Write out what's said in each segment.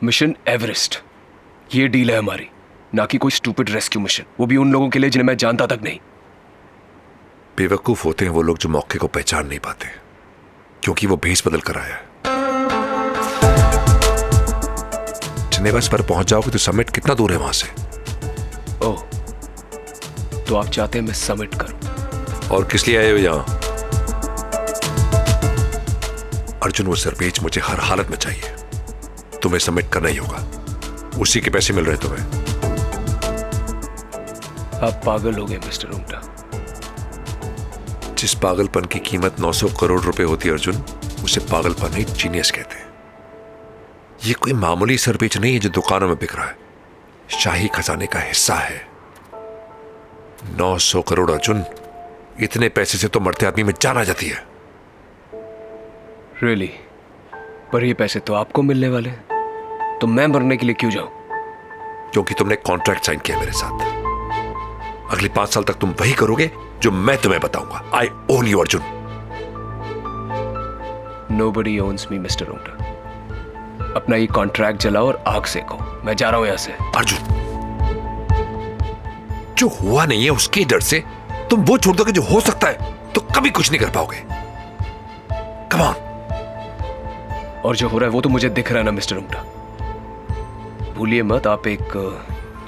Mission Everest, ये deal है हमारी, ना कि कोई स्टूपिड रेस्क्यू मिशन, वो भी उन लोगों के लिए जिन्हें मैं जानता तक नहीं। बेवकूफ होते हैं वो लोग जो मौके को पहचान नहीं पाते, क्योंकि वो भेस बदल कर आया है। जिनेवा पर पहुंच जाओगे तो समिट कितना दूर है वहां से? ओह, तो आप चाहते हैं मैं समिट करूं? और किस लिए आए हो यहां? अर्जुन, वो सरपेज मुझे हर हालत में चाहिए। तुम्हें सबमिट करना ही होगा, उसी के पैसे मिल रहे तुम्हें। आप पागल हो गए मिस्टर उंगटा। जिस पागलपन की कीमत 900 करोड़ रुपए होती है अर्जुन, उसे पागलपन नहीं, जीनियस कहते हैं। यह कोई मामूली सरपेज नहीं है जो दुकानों में बिक रहा है, शाही खजाने का हिस्सा है। 900 करोड़ अर्जुन, इतने पैसे से तो मरते आदमी में जान आ जाती है। रियली? पर ये पैसे तो आपको मिलने वाले हैं, तो मैं मरने के लिए क्यों जाऊं? क्योंकि तुमने कॉन्ट्रैक्ट साइन किया मेरे साथ। अगले 5 साल तक तुम वही करोगे जो मैं तुम्हें बताऊंगा। I own you Arjun. Nobody owns me, mister Ungta. अपना ये कॉन्ट्रैक्ट जलाओ और आग सेको। मैं जा रहा हूं यहां से। अर्जुन, जो हुआ नहीं है उसके डर से तुम वो छोड़ दोगे जो हो सकता है, तो कभी कुछ नहीं कर पाओगे। Come on. और जो हो रहा है वो तो मुझे दिख रहा है ना मिस्टर उंगटा। भूलिए मत, आप एक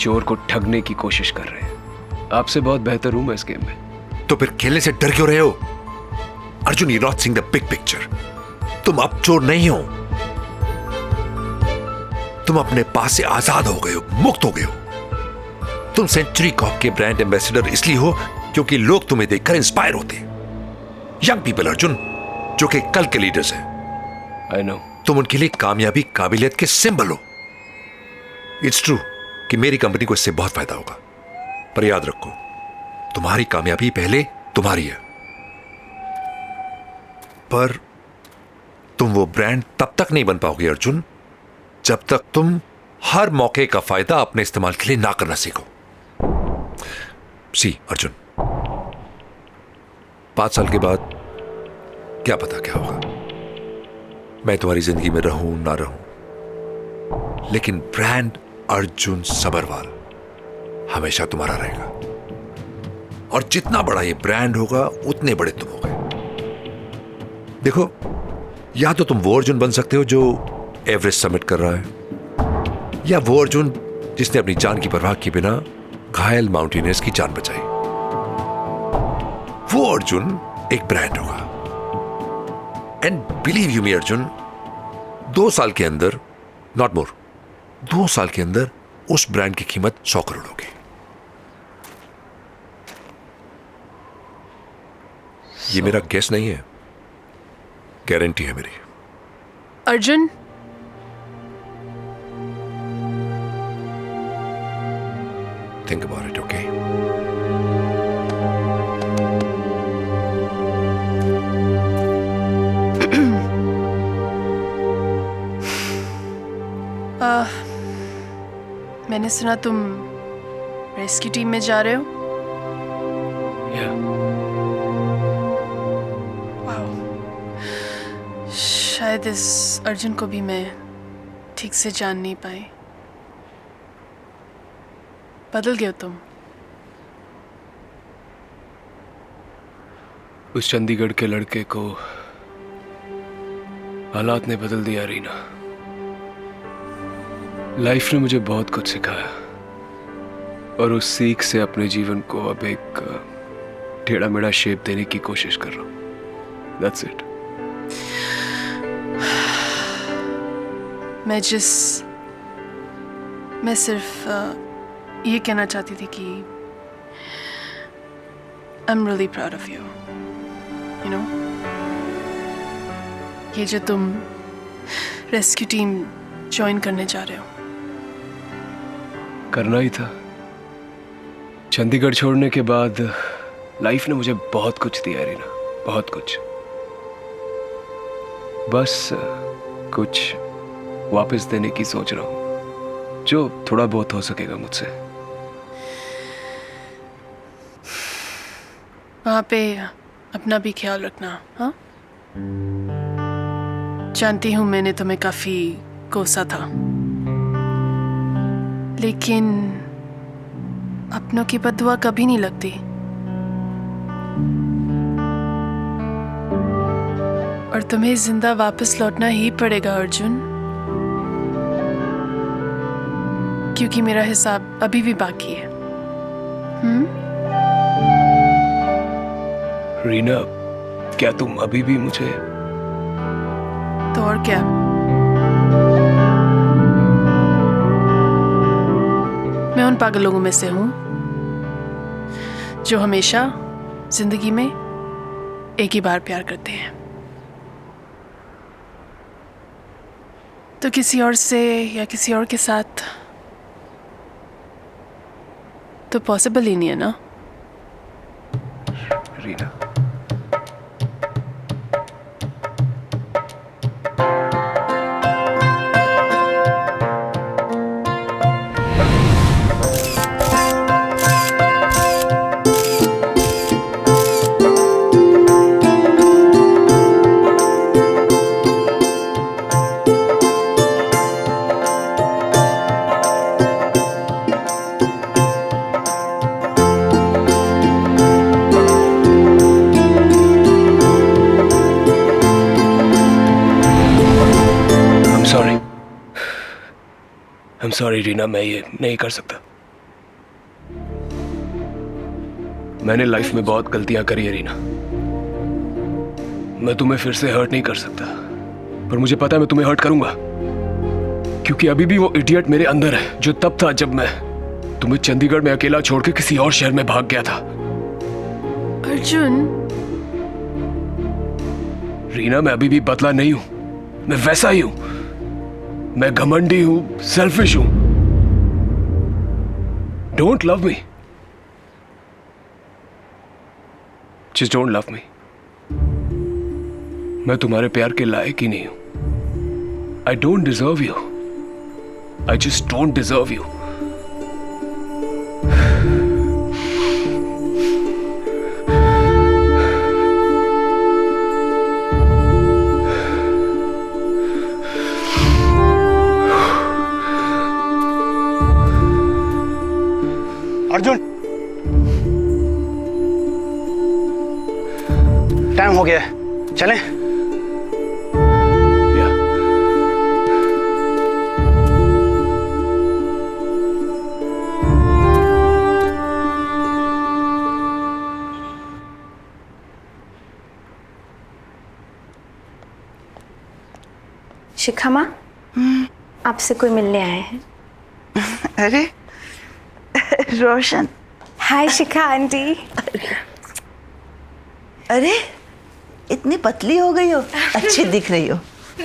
चोर को ठगने की कोशिश कर रहे हैं। आपसे बहुत बेहतर हूं मैं इस गेम में। तो फिर खेलने से डर क्यों रहे हो? Arjun, you not seeing the big picture. तुम अब चोर नहीं हो, तुम अपने पास से आजाद हो गए हो, मुक्त हो गए हो। तुम सेंचुरी कॉप के ब्रांड एम्बेसडर इसलिए हो क्योंकि लोग तुम्हें देखकर इंस्पायर होते हैं। यंग पीपल अर्जुन, जो कि कल के लीडर्स हैं। I know. तुम उनके लिए कामयाबी, काबिलियत के सिंबल हो। इट्स ट्रू कि मेरी कंपनी को इससे बहुत फायदा होगा, पर याद रखो, तुम्हारी कामयाबी पहले तुम्हारी है। पर तुम वो ब्रांड तब तक नहीं बन पाओगे अर्जुन, जब तक तुम हर मौके का फायदा अपने इस्तेमाल के लिए ना करना सीखो। सी अर्जुन, 5 साल के बाद क्या पता क्या होगा, मैं तुम्हारी जिंदगी में रहूं ना रहूं, लेकिन ब्रांड अर्जुन सबरवाल हमेशा तुम्हारा रहेगा। और जितना बड़ा ये ब्रांड होगा उतने बड़े तुम होगे। देखो, या तो तुम वो अर्जुन बन सकते हो जो एवरेस्ट समिट कर रहा है, या वो अर्जुन जिसने अपनी जान की परवाह किए बिना घायल माउंटेनियर्स की जान बचाई। वो अर्जुन एक ब्रांड होगा। एंड बिलीव यू मी अर्जुन, 2 साल के अंदर, नॉट मोर, 2 साल के अंदर उस ब्रांड की कीमत 100 करोड़ होगी। ये मेरा गेस नहीं है, गारंटी है मेरी। Arjun, think about it, okay? मैंने सुना तुम रेस्क्यू टीम में जा रहे हो। वाओ, शायद इस अर्जुन को भी मैं ठीक से जान नहीं पाई। बदल गए हो तुम। उस चंडीगढ़ के लड़के को हालात ने बदल दिया रीना। लाइफ ने मुझे बहुत कुछ सिखाया और उस सीख से अपने जीवन को अब एक टेढ़ा मेढ़ा शेप देने की कोशिश कर रहा हूं। That's it. मैं सिर्फ ये कहना चाहती थी कि I'm really proud of you. You know? ये जो तुम रेस्क्यू टीम ज्वाइन करने जा रहे हो। करना ही था। चंडीगढ़ छोड़ने के बाद लाइफ ने मुझे बहुत कुछ दिया रीना, बहुत कुछ। बस कुछ वापस देने की सोच रहा हूं, जो थोड़ा बहुत हो सकेगा मुझसे। वहां पे अपना भी ख्याल रखना, हाँ? जानती हूं मैंने तुम्हें काफी कोसा था, लेकिन अपनों की बददुआ कभी नहीं लगती। और तुम्हें जिंदा वापस लौटना ही पड़ेगा अर्जुन, क्योंकि मेरा हिसाब अभी भी बाकी है। रीना, क्या तुम अभी भी मुझे? तो और क्या, मैं उन पागल लोगों में से हूं जो हमेशा जिंदगी में एक ही बार प्यार करते हैं। तो किसी और से या किसी और के साथ तो पॉसिबल ही नहीं है ना। रीना, I'm sorry रीना, मैं ये नहीं कर सकता। मैंने लाइफ में बहुत गलतियां करी है रीना। मैं तुम्हें फिर से हर्ट नहीं कर सकता, पर मुझे पता है मैं तुम्हें हर्ट करूंगा, क्योंकि अभी भी वो इडियट मेरे अंदर है जो तब था जब मैं तुम्हें चंडीगढ़ में अकेला छोड़ के किसी और शहर में भाग गया था। अर्जुन, रीना, मैं अभी भी बदला नहीं हूं, मैं वैसा ही हूं। मैं घमंडी हूं, सेल्फिश हूं। Don't love me, just don't love me. मैं तुम्हारे प्यार के लायक ही नहीं हूं। I don't deserve you, I just don't deserve you. Arjun, time हो गया है, चलें? शिखा माँ, आपसे कोई मिलने आए हैं। अरे रोशन। हाय शिखा आंटी। अरे इतनी पतली हो गई हो, अच्छी दिख रही हो।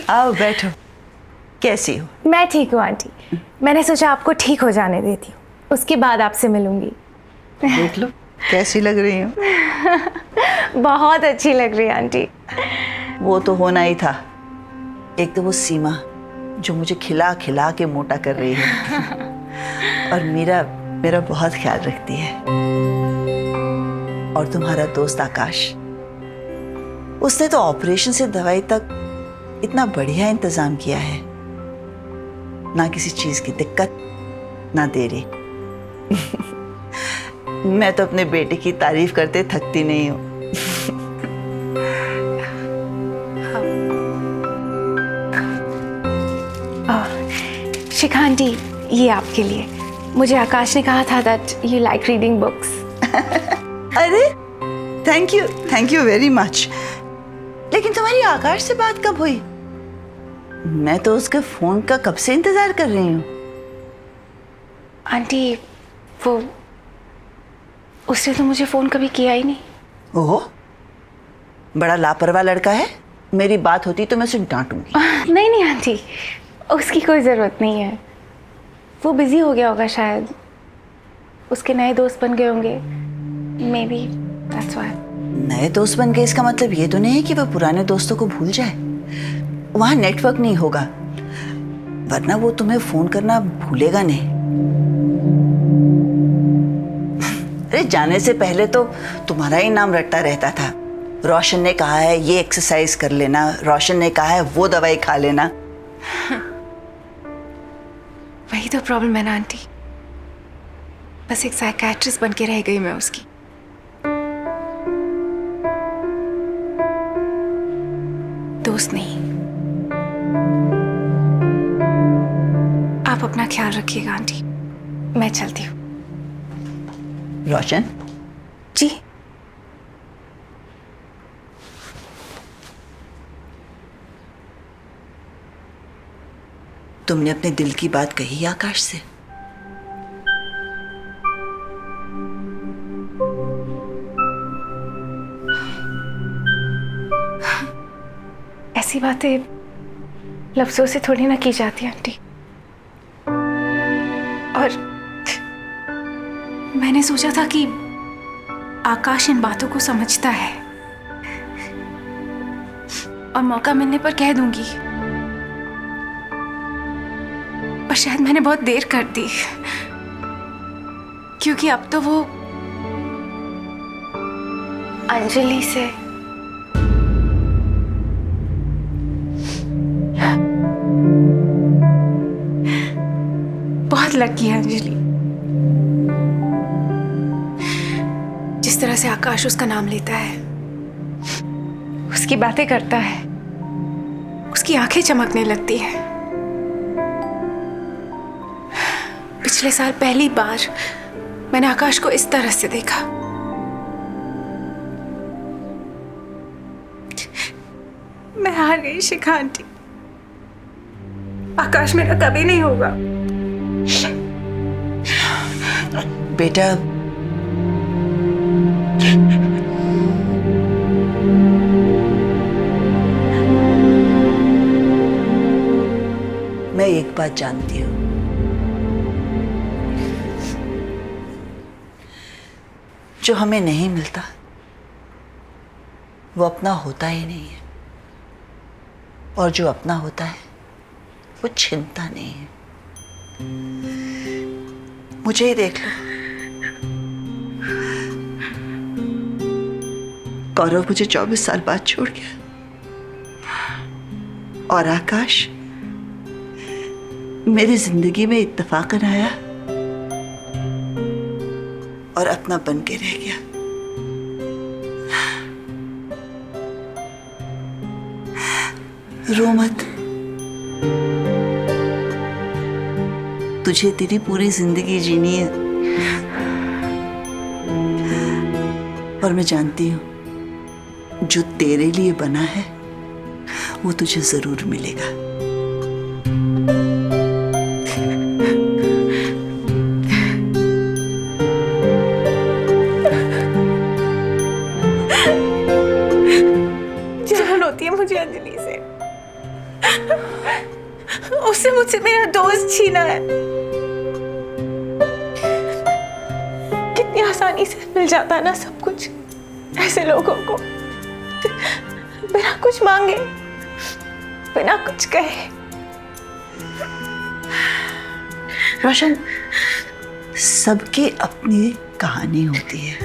आओ बैठो। कैसी हो? मैं ठीक हूँ आंटी। मैंने सोचा आपको ठीक हो जाने देती हूँ, उसके बाद आपसे मिलूंगी। देख लो कैसी लग रही हो। बहुत अच्छी लग रही है आंटी। वो तो होना ही था। एक तो वो सीमा जो मुझे खिला खिला के मोटा कर रही है, और मेरा बहुत ख्याल रखती है। और तुम्हारा दोस्त आकाश, उसने तो ऑपरेशन से दवाई तक इतना बढ़िया इंतजाम किया है, ना किसी चीज की दिक्कत, ना देरी। मैं तो अपने बेटे की तारीफ करते थकती नहीं हूँ। शिखा आंटी, ये आपके लिए। मुझे आकाश ने कहा था that you like reading books. अरे थैंक यू वेरी मच। लेकिन तुम्हारी आकाश से बात कब हुई? मैं तो उसके फोन का कब से इंतजार कर रही हूँ। आंटी, वो उसने तो मुझे फोन कभी किया ही नहीं। ओहो, बड़ा लापरवाह लड़का है। मेरी बात होती तो मैं उसे डांटूंगी। नहीं आंटी, उसकी कोई ज़रूरत नहीं है। वो बिजी हो गया होगा शायद, उसके नए दोस्त बन गए होंगे, मे बी दैट्स व्हाई। नए दोस्त बन गए इसका मतलब ये तो नहीं है कि वह पुराने दोस्तों को भूल जाए। वहां नेटवर्क नहीं होगा, वरना वो तुम्हें फोन करना भूलेगा नहीं। अरे जाने से पहले तो तुम्हारा ही नाम रटता रहता था। रोशन ने कहा है ये एक्सरसाइज कर लेना, रोशन ने कहा है वो दवाई खा लेना। वही तो प्रॉब्लम है ना आंटी, बस एक साइकियाट्रिस्ट बन के रह गई मैं उसकी। दोस्त नहीं। आप अपना ख्याल रखिएगा आंटी, मैं चलती हूँ। रोशन, जी। तुमने अपने दिल की बात कही आकाश से? ऐसी बातें लफ्जों से थोड़ी ना की जाती आंटी। और मैंने सोचा था कि आकाश इन बातों को समझता है और मौका मिलने पर कह दूंगी, पर शायद मैंने बहुत देर कर दी, क्योंकि अब तो वो अंजलि से बहुत लकी है। अंजलि, जिस तरह से आकाश उसका नाम लेता है, उसकी बातें करता है, उसकी आंखें चमकने लगती है। पिछले साल पहली बार मैंने आकाश को इस तरह से देखा। मैं हार गई शिखा आंटी। आकाश मेरा कभी नहीं होगा। बेटा, मैं एक बात जानती हूं, जो हमें नहीं मिलता वो अपना होता ही नहीं है, और जो अपना होता है वो छिनता नहीं है। मुझे ही देख लो, गौरव मुझे 24 साल बाद छोड़ गया, और आकाश मेरी जिंदगी में इत्तेफाकन आया और अपना बन के रह गया। रो मत, तुझे तेरी पूरी जिंदगी जीनी है, और मैं जानती हूं जो तेरे लिए बना है वो तुझे जरूर मिलेगा। जलन होती है मुझे अंजलि से। उससे मुझसे मेरा दोस्त छीना है। कितनी आसानी से मिल जाता है ना सब कुछ ऐसे लोगों को, बिना कुछ मांगे, बिना कुछ कहे। रोशन, सबकी अपनी कहानी होती है।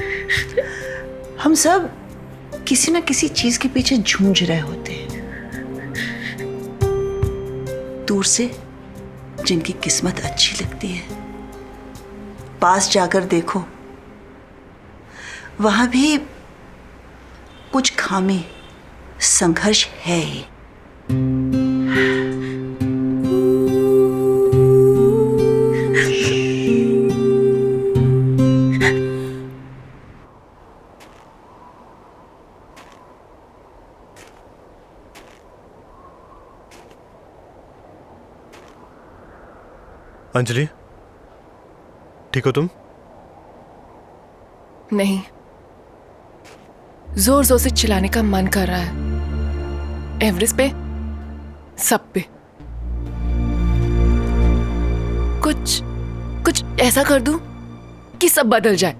हम सब किसी ना किसी चीज के पीछे झूंझ रहे होते हैं। दूर से जिनकी किस्मत अच्छी लगती है, पास जाकर देखो, वहां भी कुछ खामी, संघर्ष है ही। अंजलि, ठीक हो तुम? नहीं, जोर जोर से चिल्लाने का मन कर रहा है। एवरेस्ट पे, सब पे। कुछ ऐसा कर दूं कि सब बदल जाए।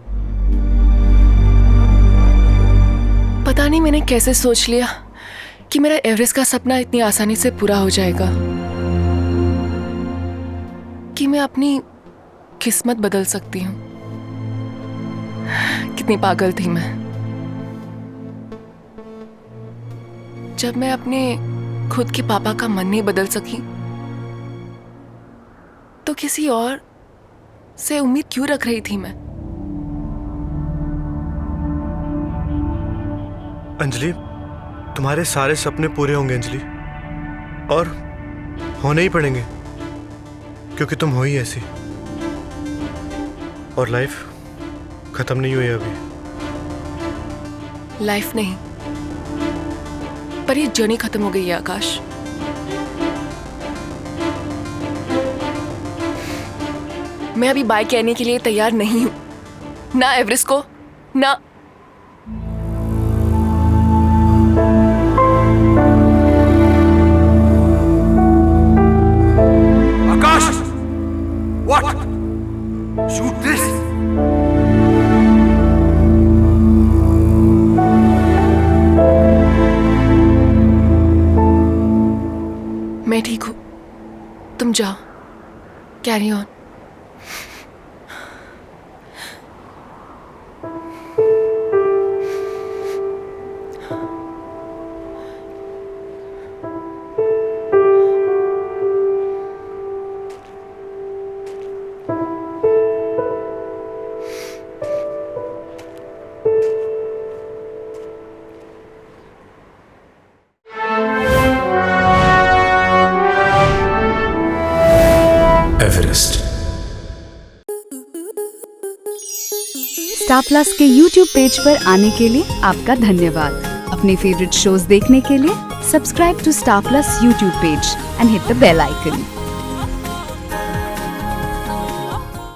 पता नहीं मैंने कैसे सोच लिया कि मेरा एवरेस्ट का सपना इतनी आसानी से पूरा हो जाएगा, कि मैं अपनी किस्मत बदल सकती हूँ। कितनी पागल थी मैं, जब मैं अपने खुद के पापा का मन नहीं बदल सकी तो किसी और से उम्मीद क्यों रख रही थी मैं? अंजलि, तुम्हारे सारे सपने पूरे होंगे अंजलि, और होने ही पड़ेंगे, क्योंकि तुम हो ही ऐसी। और लाइफ खत्म नहीं हुई अभी। लाइफ नहीं, पर ये जर्नी खत्म हो गई है आकाश। मैं अभी बाय कहने के लिए तैयार नहीं हूं, ना एवरेस्ट को, ना आकाश, व्हाट? Shoot this. मैं ठीक हूं, तुम जाओ, carry on. Everest. Star plus के YouTube पेज पर आने के लिए आपका धन्यवाद। अपने फेवरेट शोज देखने के लिए subscribe to Star Plus YouTube page and hit the bell icon.